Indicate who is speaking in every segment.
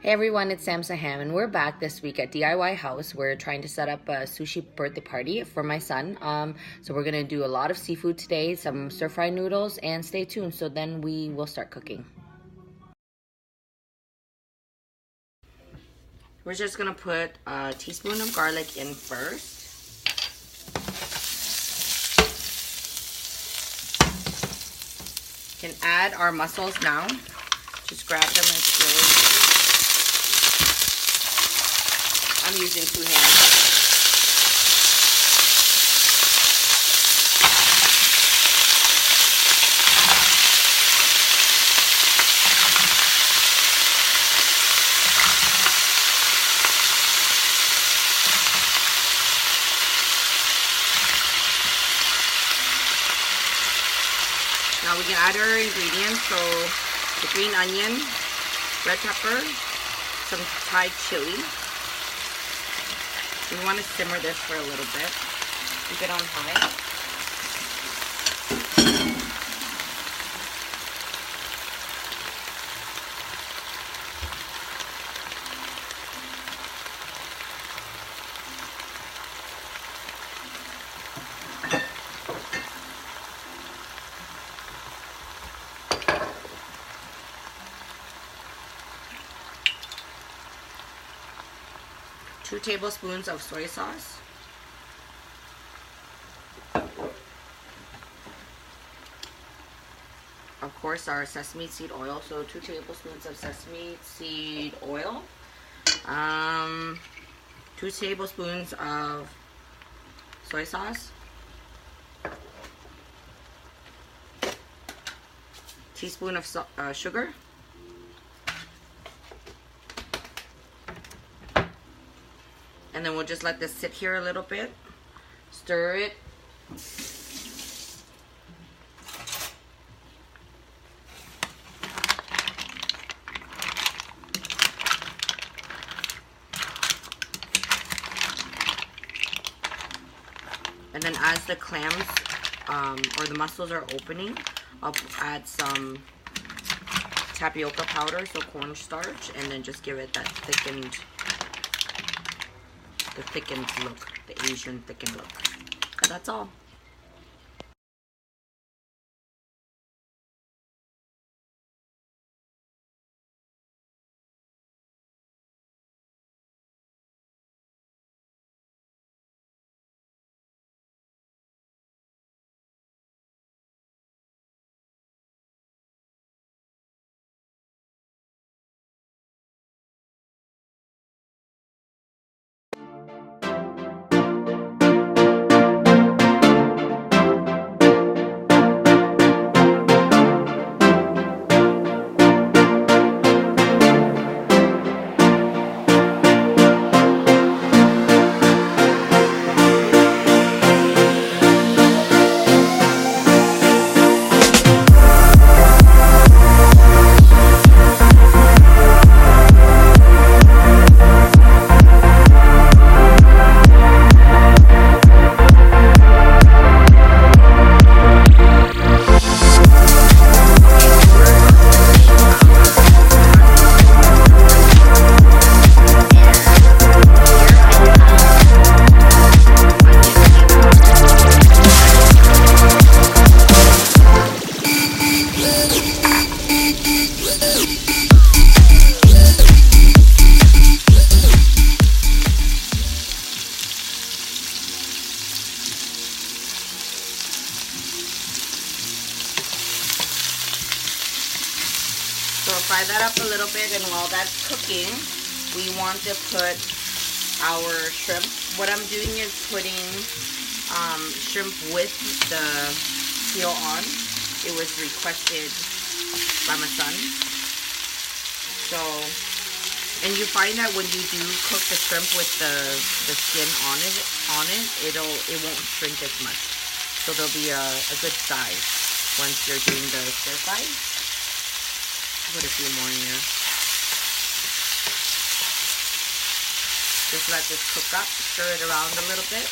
Speaker 1: Hey everyone, it's Sam Saham, and we're back this week at DIY House. We're trying to set up a sushi birthday party for my son. So we're gonna do a lot of seafood today, some stir-fry noodles, and stay tuned. So then we will start cooking. We're just gonna put a teaspoon of garlic in first. Can add our mussels now. Just grab them and slowly. I'm using 2 hands. Now we can add our ingredients. So the green onion, red pepper, some Thai chili. We want to simmer this for a little bit. Keep it on high. Two tablespoons of soy sauce. Of course, our sesame seed oil. So 2 tablespoons of sesame seed oil. 2 tablespoons of soy sauce. Teaspoon of sugar. And then we'll just let this sit here a little bit. Stir it. And then as the clams or the mussels are opening, I'll add some tapioca powder, so cornstarch, and then just give it that thickened look, the Asian thickened look. And that's all. So fry that up a little bit, and while that's cooking, we want to put our shrimp. What I'm doing is putting shrimp with the peel on. It was requested by my son. So, and you find that when you do cook the shrimp with the skin on it, it won't shrink as much. So there'll be a good size once you're doing the stir fry. Put a few more in there. Just let this cook up. Stir it around a little bit.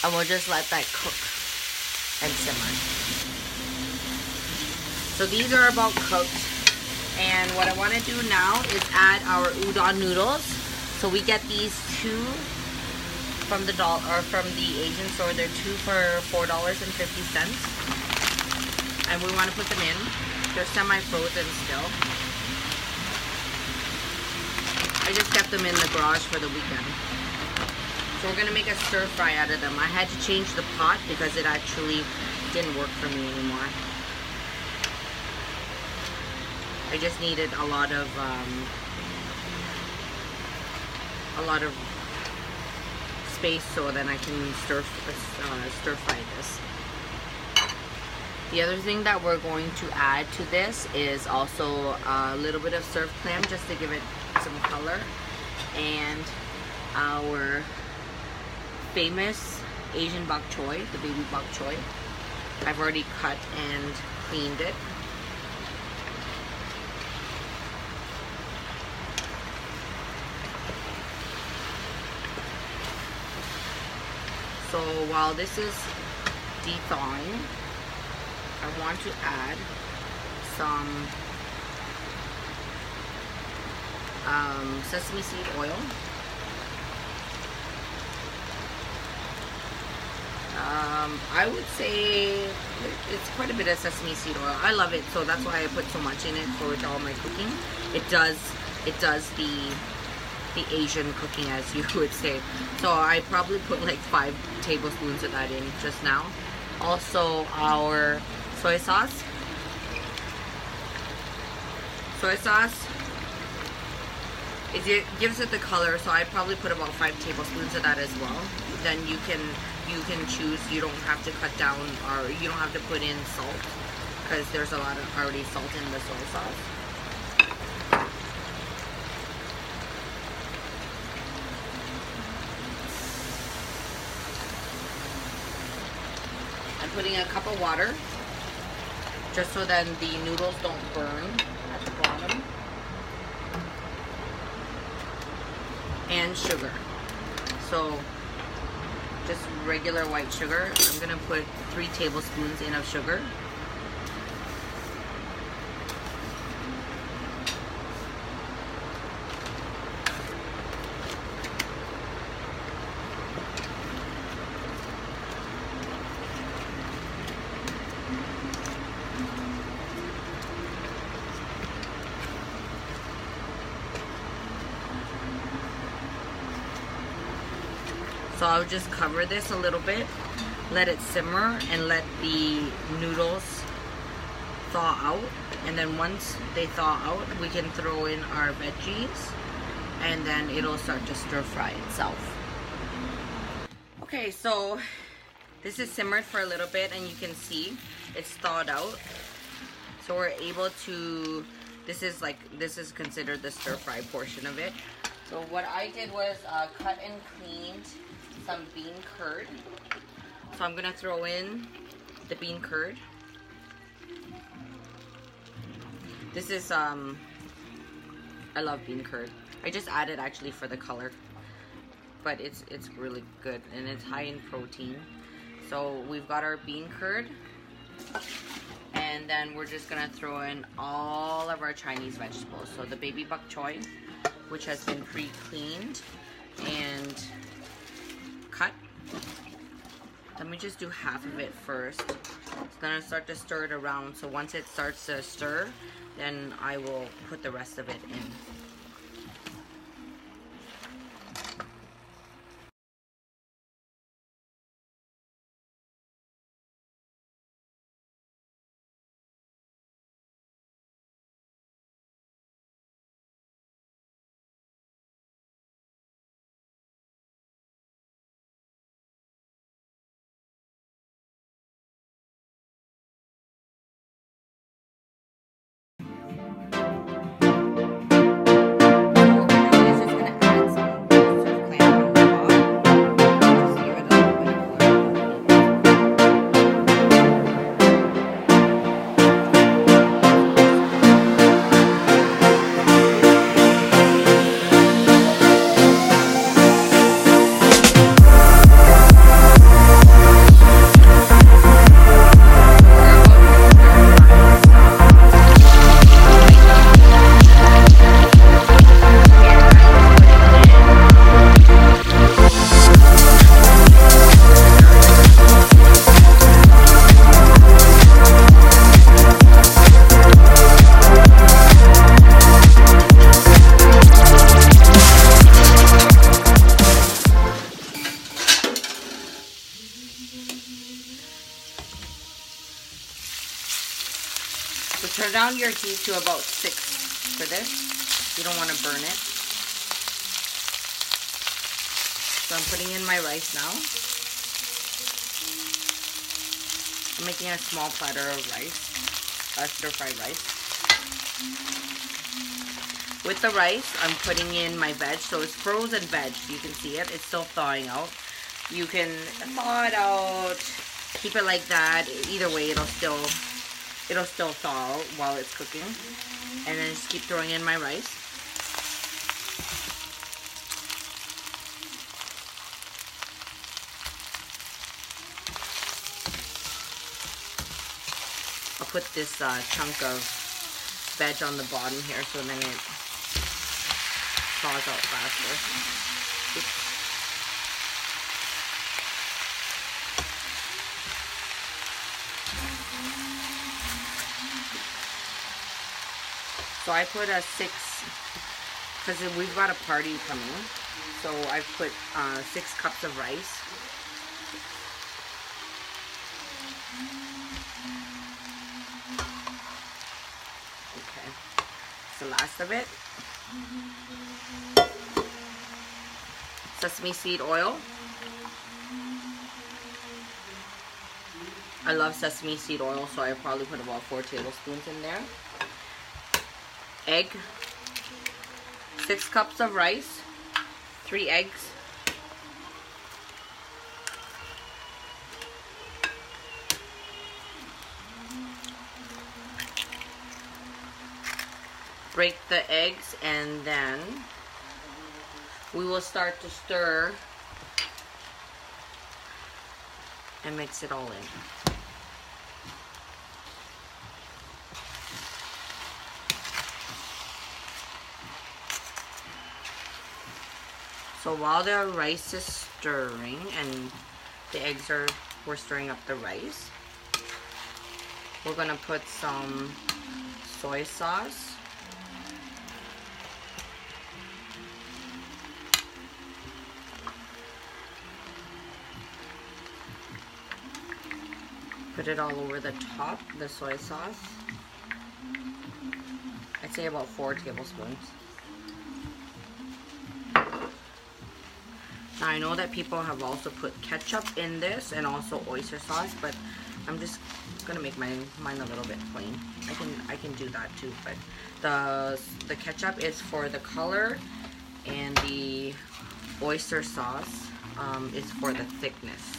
Speaker 1: And we'll just let that cook and simmer. So these are about cooked. And what I want to do now is add our udon noodles. So we get these two from the Asian store. They're two for $4.50. And we want to put them in. They're semi-frozen still. I just kept them in the garage for the weekend. So we're gonna make a stir fry out of them. I had to change the pot because it actually didn't work for me anymore. I just needed a lot of space so then I can stir fry this. The other thing that we're going to add to this is also a little bit of surf clam just to give it some color, and our famous Asian bok choy, the baby bok choy. I've already cut and cleaned it. So while this is de-thawing, I want to add some sesame seed oil. I would say it's quite a bit of sesame seed oil. I love it, so that's why I put so much in it for all my cooking. It does the Asian cooking, as you would say. So I probably put like 5 tablespoons of that in just now. Also our soy sauce. It gives it the color, so I probably put about 5 tablespoons of that as well. Then you can choose. You don't have to cut down, or you don't have to put in salt because there's a lot of already salt in the soy sauce. I'm putting a cup of water just so then the noodles don't burn at the bottom. And sugar. So just regular white sugar. I'm gonna put 3 tablespoons in of sugar. So I'll just cover this a little bit, let it simmer, and let the noodles thaw out. And then once they thaw out, we can throw in our veggies, and then it'll start to stir fry itself. Okay, so this is simmered for a little bit, and you can see it's thawed out. So we're able to, this is considered the stir fry portion of it. So what I did was cut and cleaned some bean curd. So I'm gonna throw in the bean curd. This is I love bean curd. I just added actually for the color, but it's really good and it's high in protein. So we've got our bean curd, and then we're just gonna throw in all of our Chinese vegetables. So the baby bok choy, which has been pre-cleaned and cut. Let me just do half of it first. It's gonna start to stir it around. So once it starts to stir, then I will put the rest of it in. down your heat to about 6 for this. You don't want to burn it. So I'm putting in my rice now. I'm making a small platter of rice, stir-fried rice. With the rice, I'm putting in my veg. So it's frozen veg. You can see it. It's still thawing out. You can thaw it out, keep it like that. Either way, it'll still thaw while it's cooking. And then just keep throwing in my rice. I'll put this chunk of veg on the bottom here so then it thaws out faster. Oops. So I put a 6, because we've got a party coming, so I put 6 cups of rice. Okay, it's the last of it. Sesame seed oil. I love sesame seed oil, so I probably put about 4 tablespoons in there. Egg, 6 cups of rice, 3 eggs, break the eggs, and then we will start to stir and mix it all in. So while the rice is stirring and the eggs we're stirring up the rice, we're gonna put some soy sauce. Put it all over the top, the soy sauce. I'd say about 4 tablespoons. Now I know that people have also put ketchup in this and also oyster sauce, but I'm just gonna make mine a little bit plain. I can do that too, but the ketchup is for the color, and the oyster sauce is for the thickness.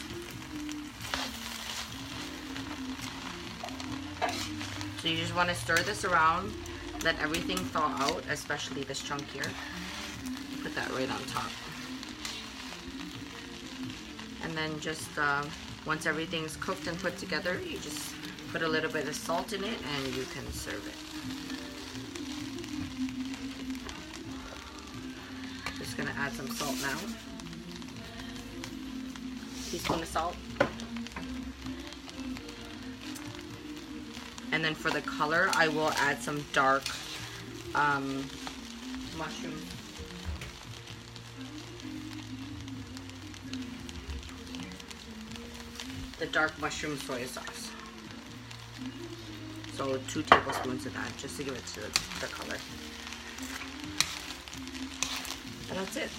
Speaker 1: So you just want to stir this around, let everything thaw out, especially this chunk here. Put that right on top. And then just once everything's cooked and put together, you just put a little bit of salt in it and you can serve it. Just gonna add some salt now. Teaspoon of salt. And then for the color, I will add some dark mushroom. The dark mushroom soy sauce. So 2 tablespoons of that, just to give it to the color. And that's it.